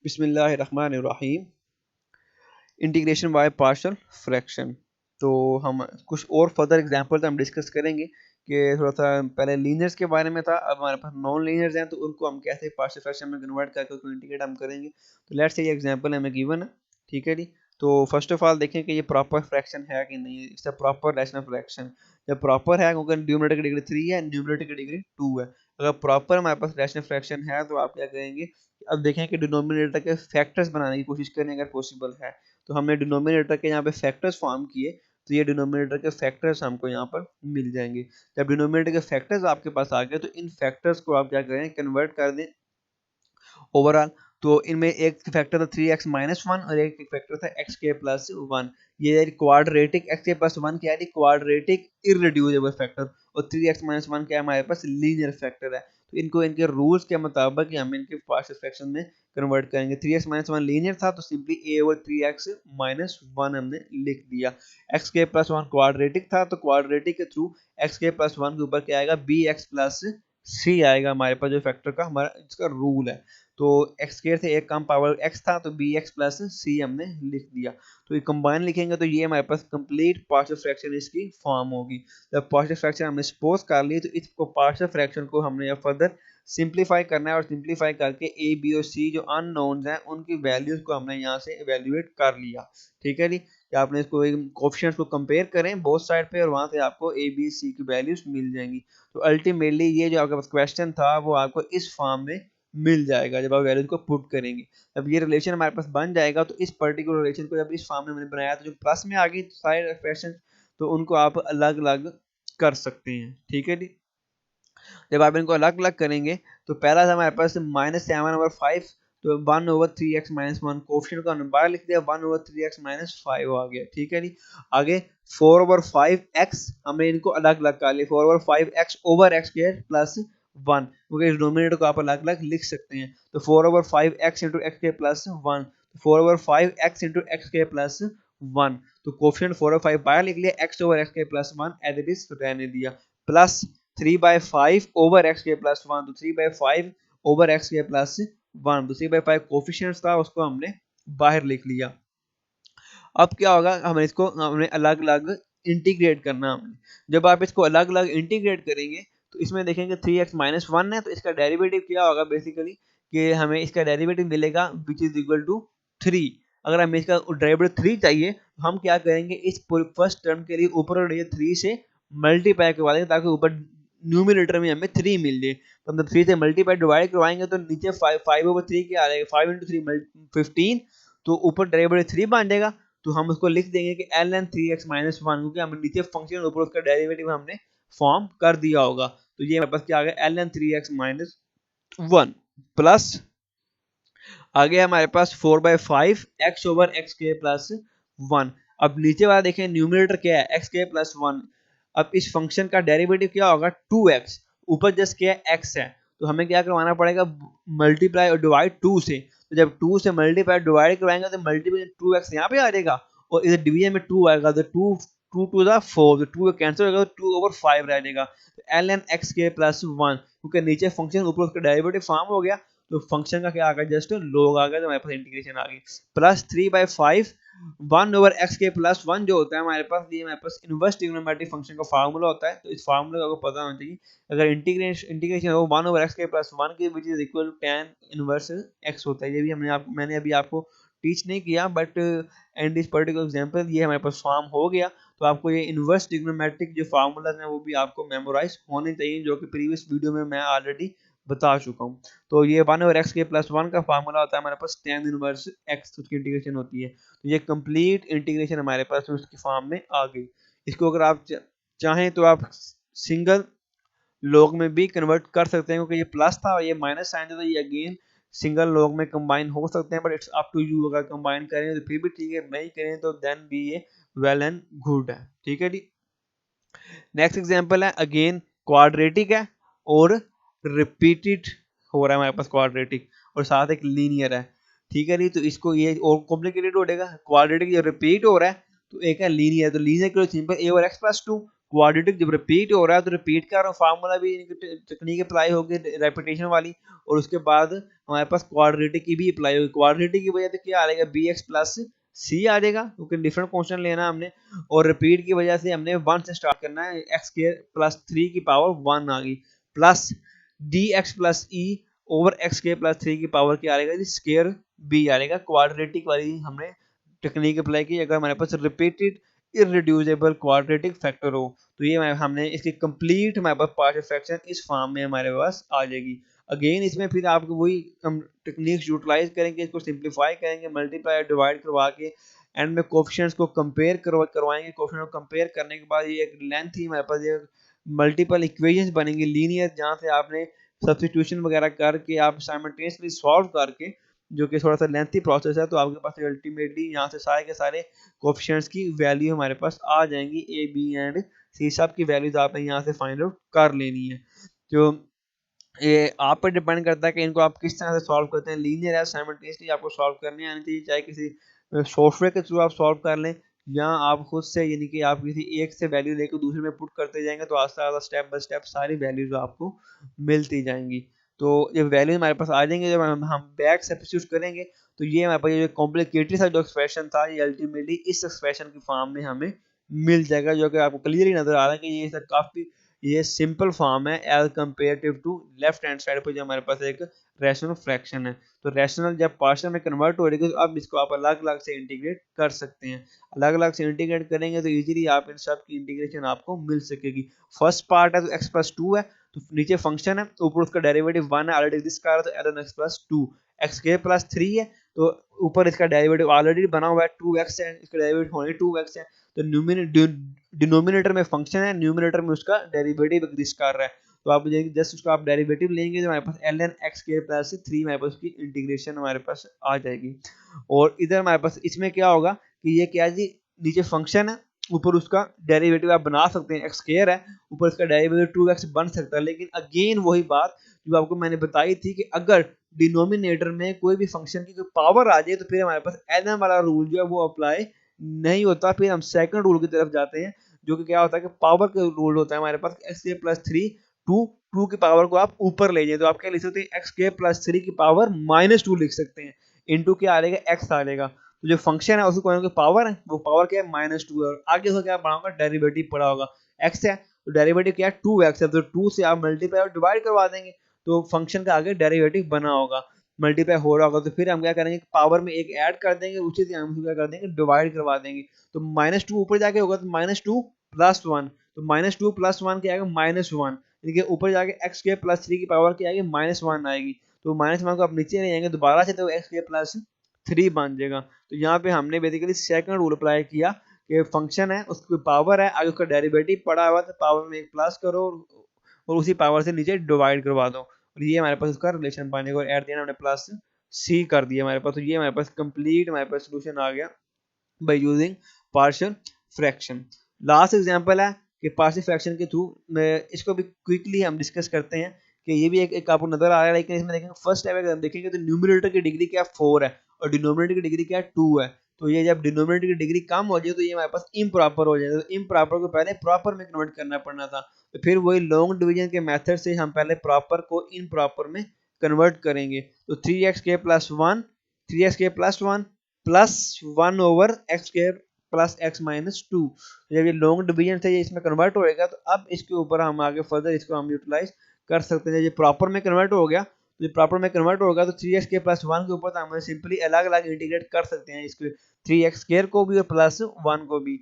बिस्मिल्लाहिर्रहमानिर्रहीम। Integration by partial fraction. तो हम कुछ और फर्दर एग्जांपल्स हम डिस्कस करेंगे कि थोड़ा सा पहले लीनियर्स के बारे में था, अब हमारे पास नॉन लीनियर्स हैं तो उनको हम कैसे पार्शियल फ्रैक्शन में कन्वर्ट करके उसको इंटीग्रेट हम करेंगे। तो लेट्स से ये एग्जांपल हमें गिवन है, ठीक है जी। तो फर्स्ट ऑफ ऑल देखें कि ये प्रॉपर फ्रैक्शन है कि नहीं, it's a proper rational fraction. जब प्रॉपर है क्योंकि न्यूमरेटर की डिग्री 3 है, न्यूमरेटर की डिग्री 2 है। अगर प्रॉपर हमारे पास रैशनल फ्रैक्शन है तो आप क्या करेंगे, अब देखें कि डिनोमिनेटर के फैक्टर्स बनाने की कोशिश करें अगर पॉसिबल है। तो हमने डिनोमिनेटर के यहाँ पे फैक्टर्स फॉर्म किए, तो ये डिनोमिनेटर के फैक्टर्स हमको यहाँ पर मिल जाएंगे। जब डिनोमिनेटर के फैक्टर्स आपके पास आ गए तो इन फैक्टर्स को आप क्या करें, कन्वर्ट कर दें ओवरऑल। तो इनमें एक फैक्टर था 3x माइनस वन और एक फैक्टर था एक्स के प्लस वन। ये क्वाड्रेटिक एक्स के प्लस वन क्या है, क्वाड्रेटिक इररिड्यूसिबल फैक्टर। और 3x माइनस वन क्या है, हमारे पास लीनियर फैक्टर है। तो इनको इनके रूल्स के मुताबिक हम इनके पार्शियल फ्रैक्शन में कन्वर्ट करेंगे। 3x माइनस वन लीनियर था तो simply a over 3x minus one हमने लिख दिया। x के प्लस वन क्वाड्रेटिक था तो क्वाड्रेटिक के थ्रू x के प्लस वन के ऊपर क्या आएगा, bx प्लस c आएगा हमारे पास, जो फैक्टर का हमारा इसका रूल है। तो एक्स स्क्वायर से एक कम पावर एक्स था तो बी एक्स प्लस सी हमने लिख दिया। तो ये कंबाइन लिखेंगे तो ये हमारे पास कंप्लीट पार्शियल फ्रैक्शन इसकी फॉर्म होगी। जब पार्शियल फ्रैक्शन हमने सपोज कर ली तो इसको पार्शियल फ्रैक्शन को हमने या फर्दर सिंप्लीफाई करना है और सिंप्लीफाई करके ए बी और सी जो अननोन्स हैं उनकी वैल्यूज को हमने यहाँ से इवेल्युएट कर लिया। ठीक है जी, कि आपने इसको कोएफिशिएंट्स को कंपेयर करें बोथ साइड पे और वहां से आपको ए बी सी की वैल्यूज मिल जाएंगी। तो अल्टीमेटली ये जो आपका क्वेश्चन था वो आपको इस फॉर्म में मिल जाएगा जब आप वैल्यूज को पुट करेंगे। जब ये रिलेशन हमारे पास बन जाएगा तो इस पर्टिकुलर रिलेशन को जब इस फॉर्म में मैंने बनाया तो जो प्लस में आ गई सारे एक्सप्रेशन तो उनको आप अलग अलग कर सकते हैं। ठीक है जी, जब आप इनको अलग अलग करेंगे तो पहला था हमारे पास माइनस सेवन ओवर फाइव, तो one over three x minus one coefficient को हमने बाहर लिख दिया, one over three x minus five आ गया। ठीक है जी, आगे फोर ओवर फाइव एक्स हमने इनको अलग अलग कर लिया, four over five x over x square plus one, क्योंकि डिनोमिनेटर को आप अलग अलग लिख सकते हैं। तो four over five x into x square plus one, four over five x into x square plus one. तो कोफिशिएंट फोर ओवर फाइव बाहर लिख लिया, x over x square plus one as it is रहने दिया, plus three by five over x के plus one, तो three by five over x के plus one, तो थ्री बाई फाइव कोफिशिएंट्स था उसको हमने बाहर लिख लिया। अब क्या होगा, हमें इसको हमने अलग अलग इंटीग्रेट करना हमने। जब आप इसको अलग अलग इंटीग्रेट करेंगे तो इसमें देखेंगे थ्री एक्स माइनस वन है तो इसका डेरिवेटिव क्या होगा बेसिकली, कि हमें इसका डेरिवेटिव मिलेगा which is equal to three. अगर हमें इसका डेरिवेटिव थ्री चाहिए तो हम क्या करेंगे, इस फर्स्ट टर्म के लिए ऊपर थ्री से मल्टीप्लाई करवा देंगे ताकि ऊपर न्यूमिनेटर में हमें थ्री मिल जाए। तो हम थ्री से मल्टीप्लाई डिवाइड करवाएंगे तो नीचे फाइव, फाइव ओवर थ्री क्या आ जाएगा, फाइव इंटू थ्री 15, तो ऊपर डेरिवेटिव थ्री बन जाएगा। तो हम उसको लिख देंगे कि L N three x minus one, क्योंकि हम नीचे फंक्शन ऊपर उसका डेरिवेटिव हमने फॉर्म कर दिया होगा। तो ये हमारे पास क्या आ गया, L N three x minus one plus आगे हमारे पास four by five x over x के प्लस वन। अब नीचे वाला देखें न्यूमिनेटर क्या है, एक्स के प्लस वन। अब इस फंक्शन का डेरिवेटिव क्या होगा, टू एक्स, ऊपर जस्ट क्या है एक्स है, तो हमें क्या करवाना पड़ेगा, मल्टीप्लाई और डिवाइड टू से। तो जब टू से मल्टीप्लाई डिवाइड करवाएंगे तो मल्टीप्लाई टू एक्स यहाँ पे आ जाएगा और इधर डिवीजन में टू आएगा तो two two to the four, तो टू कैंसिल होगा तो टू ओवर फाइव रह जाएगा। तो एल एन एक्स के प्लस वन, क्योंकि नीचे फंक्शन ऊपर उसका डेरिवेटिव फॉर्म हो गया तो फंक्शन का क्या आ गया, जस्ट लोग आ गया, तो हमारे पास इंटीग्रेशन आ गई। Plus three by five one over x के प्लस वन जो होता है हमारे पास, ये हमारे पास इनवर्स ट्रिग्नोमेट्रिक फंक्शन का फार्मूला होता है। तो इस फार्मूला को पता होना चाहिए, अगर इंटीग्रेशन हो वन ओवर एक्स के प्लस वन के which is equal to tan inverse x होता है। ये भी मैंने अभी आपको टीच नहीं किया but and this particular example ये हमारे पास फॉर्म हो गया। तो आपको ये इनवर्स ट्रिग्नोमेट्रिक जो फार्मूला है वो भी आपको मेमोराइज होने चाहिए, जो कि प्रीवियस वीडियो में मैं ऑलरेडी बता चुका हूँ। तो ये वन ओवर एक्स के प्लस वन का फार्मूला होता है हमारे पास टेन इनवर्स एक्स, उसकी इंटीग्रेशन होती है। तो ये कंप्लीट इंटीग्रेशन हमारे पास उसकी फॉर्म में आ गई। इसको अगर आप चाहें तो आप सिंगल लॉग में भी कन्वर्ट कर सकते हैं, क्योंकि ये प्लस था और ये माइनस साइन था, ये अगेन सिंगल लॉग में कंबाइन हो सकते हैं, but it's up to you. अगर कंबाइन करें तो फिर भी ठीक है, नहीं करें तो देन भी ये वेल एंड गुड है। ठीक है जी, नेक्स्ट एग्जांपल है अगेन क्वाड्रेटिक है और रिपीटेड हो रहा है हमारे पास क्वाड्रेटिक और साथ एक लीनियर है। ठीक है जी, तो इसको ये और कॉम्प्लिकेटेड हो जाएगा, क्वाड्रेटिक जो रिपीट हो रहा है तो एक है लीनियर, तो लीनियर के लिए सिंपल ए और एक्स प्लस टू, क्वाड्रेटिक जब रिपीट हो रहा है तो रिपीट का फार्मूला भी टेक्निक अप्लाई होगी रेपिटेशन वाली, और उसके बाद हमारे पास क्वाड्रेटिक की भी अप्लाई होगी। क्वाड्रेटिक की वजह से क्या आ जाएगा, बी एक्स प्लस सी आ जाएगा, क्योंकि डिफरेंट क्वेश्चन लेना हमने, और रिपीट की वजह से हमने 1 से स्टार्ट करना है, एक्स स्क्वायर प्लस 3 की पावर 1 आ गई, प्लस डी एक्स प्लस ई ओवर एक्स स्क्वायर प्लस 3 की पावर क्या आएगा जी, स्क्वायर बी आएगा। क्वाड्रेटिक वाली हमने टेक्निक अप्लाई की। अगर हमारे पास रिपीटेड इररिड्यूसिबल क्वाड्रेटिक फैक्टर हो तो ये हमने इसकी कंप्लीट हमारे पास पार्शियल फ्रैक्शन इस फॉर्म में हमारे पास आ जाएगी। अगेन इसमें फिर आपको वही हम टेक्निक्स यूटिलाइज करेंगे, इसको सिंप्लीफाई करेंगे, मल्टीप्लाई डिवाइड करवा के एंड में कोफिशिएंट्स को कंपेयर करवाएंगे। कोफिशिएंट को कंपेयर करने के बाद ये एक लेंथ ही हमारे पास ये मल्टीपल इक्वेशंस बनेंगी लीनियर, जहाँ से आपने सब्स्टिट्यूशन वगैरह करके आप साइमल्टेनियसली सॉल्व करके, जो कि थोड़ा सा लेंथी प्रोसेस है, तो आपके पास अल्टीमेटली यहाँ से सारे के सारे कोफिशिएंट्स की वैल्यू हमारे पास आ जाएंगी, ए बी एंड सी सब की वैल्यूज आपने यहाँ से फाइंड आउट कर लेनी है। तो ये आप पर डिपेंड करता है कि इनको आप किस तरह से सॉल्व करते हैं, लीनियर है साइमल्टेनियसली आपको सॉल्व करने आनी चाहिए, चाहे किसी सॉफ्टवेयर के थ्रू आप सॉल्व कर लें या आप खुद से, यानी कि आप किसी एक से वैल्यू लेकर दूसरे में पुट करते जाएंगे तो आस्ते आस्ते स्टेप बाय स्टेप सारी वैल्यूज आपको मिलती जाएंगी। तो ये वैल्यू हमारे पास आ जाएंगे, जब हम बैक सब्स्टिट्यूट करेंगे तो ये हमारे पास ये कॉम्प्लिकेटेड सा जो एक्सप्रेशन था ये अल्टीमेटली इस एक्सप्रेशन की फॉर्म में हमें मिल जाएगा, जो कि आपको क्लियरली नजर आ रहा है कि ये सर काफी ये सिंपल फॉर्म है as comparative to left hand side पर जो हमारे पास एक रैशनल फ्रैक्शन है। तो रैशनल जब पार्शियल में कन्वर्ट हो रही है तो अब इसको आप अलग अलग से इंटीग्रेट कर सकते हैं, अलग अलग से इंटीग्रेट करेंगे तो इजीली आप इन सब की इंटीग्रेशन आपको मिल सकेगी। फर्स्ट पार्ट है तो x प्लस 2 है, तो नीचे फंक्शन है, ऊपर उसका डेरिवेटिव 1 है, ऑलरेडी दिस का तो ln x plus 2, x square plus 3 है, तो ऊपर इसका डेरिवेटिव ऑलरेडी बना हुआ है 2x है, इसका डेरिवेटिव होने 2x है, तो डिनोमिनेटर में फंक्शन है, न्यूमिनेटर में उसका डेरिवेटिव एग्जिस्ट कर रहा है, तो आप जस्ट उसका आप डेरिवेटिव लेंगे तो हमारे पास ln x स्क्वायर प्लस 3 हमारे पास उसकी इंटीग्रेशन हमारे पास आ जाएगी। और इधर हमारे पास इसमें क्या होगा कि ये क्या जी, नीचे फंक्शन है, ऊपर उसका डेरिवेटिव आप बना सकते हैं, एक्स स्क्वायर है, ऊपर इसका डेरिवेटिव 2x बन सकता है, लेकिन अगेन वही बात जो आपको मैंने बताई थी कि अगर डिनोमिनेटर में कोई भी फंक्शन की कोई पावर आ जाए तो फिर हमारे पास ln वाला रूल जो है वो अप्लाई नहीं होता, फिर हम सेकंड रूल की तरफ जाते हैं, जो कि क्या होता है कि पावर का रूल होता है हमारे पास, एक्स स्क्वायर प्लस 3 टू की पावर को आप ऊपर ले जाए तो आप क्या लिख सकते हैं, एक्स स्क्वायर प्लस 3 की पावर -2 लिख सकते हैं, इनटू क्या आ जाएगा, एक्स आ जाएगा, तो जो फंक्शन है उसको कोई पावर है, वो पावर क्या है -2 है, और आगे उसका क्या पढ़ा होगा, डेरिवेटिव पढ़ा होगा, x है तो डेरिवेटिव क्या है 2x है, तो 2 से आप मल्टीप्लाई और डिवाइड करवा देंगे तो फंक्शन का आगे डेरिवेटिव बना होगा, मल्टीप्लाई हो रहा होगा, तो फिर हम क्या करेंगे, पावर में एक ऐड कर देंगे, उसी से हम क्या कर देंगे, डिवाइड करवा देंगे, तो -2 ऊपर जाके होगा तो -2 प्लस 1, तो -2 प्लस 1 क्या आएगा, -1, देखिए ऊपर जाके एक्स स्क्वायर प्लस 3 की पावर क्या आएगी, -1 आएगी, तो -1 को आप नीचे ले जाएंगे दोबारा से तो एक्स स्क्वायर प्लस 3 बन जाएगा। तो यहाँ पे हमने बेसिकली सेकंड रूल अप्लाई किया कि फंक्शन है उसकी पावर है, आगे उसका डेरिवेटिव पड़ा हुआ तो पावर में एक प्लस करो और उसी पावर से नीचे डिवाइड करवा दो, और ये हमारे पास उसका रिलेशन बनेगा, और एट द एंड हमने प्लस सी कर दिया हमारे पास, तो ये हमारे पास कंप्लीट हमारे पास सोल्यूशन आ गया by using partial fraction. Last example है कि पार्शियल फ्रैक्शन के थ्रू इसको भी क्विकली हम डिस्कस करते हैं कि ये भी एक आपको नजर आ रहा है, लेकिन इसमें देखेंगे फर्स्ट टाइम अगर हम देखेंगे तो न्यूमरेटर की डिग्री क्या 4 है और डिनोमिनेटर की डिग्री क्या 2 है, तो ये जब डिनोमिनेटर की डिग्री कम हो जाए तो ये हमारे पास इम्प्रॉपर हो जाए, तो इम्प्रॉपर को पहले प्रॉपर में कन्वर्ट करना पड़ना था, तो फिर वही लॉन्ग डिवीजन के मेथड से हम पहले प्रॉपर को इम्प्रॉपर में कन्वर्ट करेंगे, तो 3x के प्लस 1 3x के plus 1 plus 1 over x square plus x minus 2, जब ये लॉन्ग डिवीजन से ये इसमें कन्वर्ट होएगा तो अब इसके ऊपर हम आगे फर्दर इसको हम यूटिलाइज कर सकते हैं। ये प्रॉपर में कन्वर्ट हो गया, तो ये प्रॉपर में कन्वर्ट होगा तो 3x के प्लस 1 के ऊपर तो हम सिंपली अलग अलग इंटीग्रेट कर सकते हैं, इसको 3x स्क्वायर को भी और प्लस 1 को भी।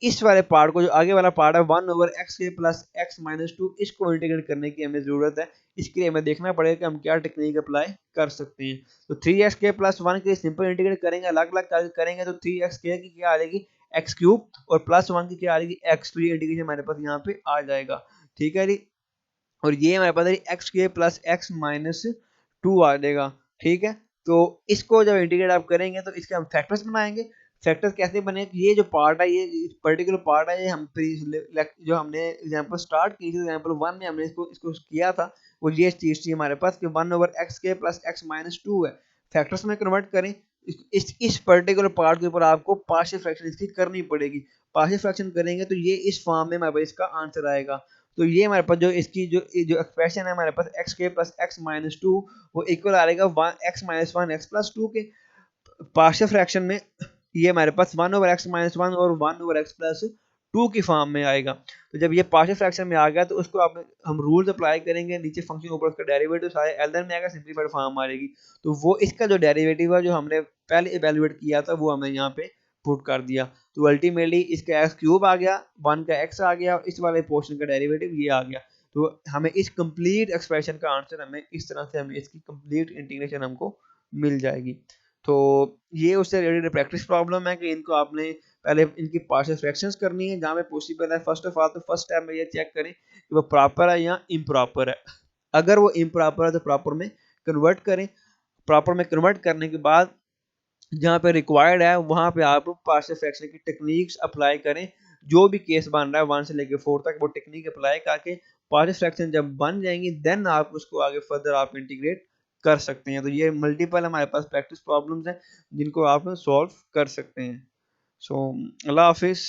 इस वाले पार्ट को जो आगे वाला पार्ट है 1 over x square plus x minus 2, इसको इंटीग्रेट करने की हमें जरूरत है, इसके लिए हमें देखना पड़ेगा कि हम क्या टेक्निक अप्लाई कर सकते हैं। तो 3x के प्लस 1 के लिए सिंपल इंटीग्रेट करेंगे, अलग अलग करेंगे तो 3x के की क्या आ जाएगी एक्स क्यूब और प्लस 1 की क्या आ जाएगी एक्स, तो ये इंटीग्रेशन हमारे पास यहाँ पे आ जाएगा, ठीक है जी, और ये हमारे पास एक्स के प्लस एक्स माइनस 2 आ जाएगा, ठीक है। तो इसको जब इंटीग्रेट आप करेंगे तो इसके हम फैक्टर्स बनाएंगे, फैक्टर्स कैसे बने, ये जो पार्ट है ये पर्टिकुलर पार्ट है, ये हम जो हमने एग्जांपल स्टार्ट की थी एग्जांपल 1 में हमने इसको किया था, वो ये चीज थी हमारे पास कि 1 ओवर एक्स के प्लस एक्स माइनस 2 है, फैक्टर्स में कन्वर्ट करें इस पर्टिकुलर पार्ट के ऊपर आपको पार्शियल फ्रैक्शन इसकी करनी पड़ेगी। पार्शियल फ्रैक्शन करेंगे तो ये इस फॉर्म में हमारे पास इसका आंसर आएगा। तो ये हमारे पास जो इसकी जो एक्सप्रेशन है हमारे पास एक्स के प्लस एक्स माइनस टू वो इक्वल आ रहेगा x minus one x plus two के। पार्शियल फ्रैक्शन में ये हमारे पास one over x minus one और one over x plus two की फॉर्म में आएगा। तो जब ये पार्शियल फ्रैक्शन में आ गया तो उसको आप हम रूल्स अप्लाई करेंगे, नीचे फंक्शन ऊपर उसका डेरिवेटिव सारे एलएन में आएगा, सिंपलीफाइड फॉर्म आ जाएगी। तो वो इसका जो डेरिवेटिव है जो हमने पहले इवेलुएट किया था वो हमने यहाँ पे पुट कर दिया। तो अल्टीमेटली इसका एक्स क्यूब आ गया, वन का एक्स आ गया और इस वाले पोर्शन का डेरिवेटिव ये आ गया। तो हमें इस कंप्लीट एक्सप्रेशन का आंसर हमें इस तरह से हमें इसकी कंप्लीट इंटीग्रेशन हमको मिल जाएगी। तो ये उससे रिलेटेड प्रैक्टिस प्रॉब्लम है कि इनको आपने पहले इनकी पार्शियल फ्रैक्शंस करनी है जहाँ पे पॉसिबल है। फर्स्ट ऑफ ऑल तो फर्स्ट स्टेप में ये चेक करें कि वो प्रॉपर है या इम्प्रॉपर है। अगर वो इम्प्रॉपर है तो प्रॉपर में कन्वर्ट करें। प्रॉपर में कन्वर्ट करने के बाद जहाँ पे रिक्वायर्ड है वहाँ पे आप पार्शियल फ्रैक्शन की टेक्निक्स अप्लाई करें। जो भी केस बन रहा है 1 से लेकर 4 तक वो टेक्निक अप्लाई करके पार्शियल फ्रैक्शन जब बन जाएंगी देन आप उसको आगे फर्दर आप इंटीग्रेट कर सकते हैं। तो ये मल्टीपल हमारे पास प्रैक्टिस प्रॉब्लम्स हैं जिनको आप सॉल्व कर सकते हैं। सो अल्लाह हाफिज़।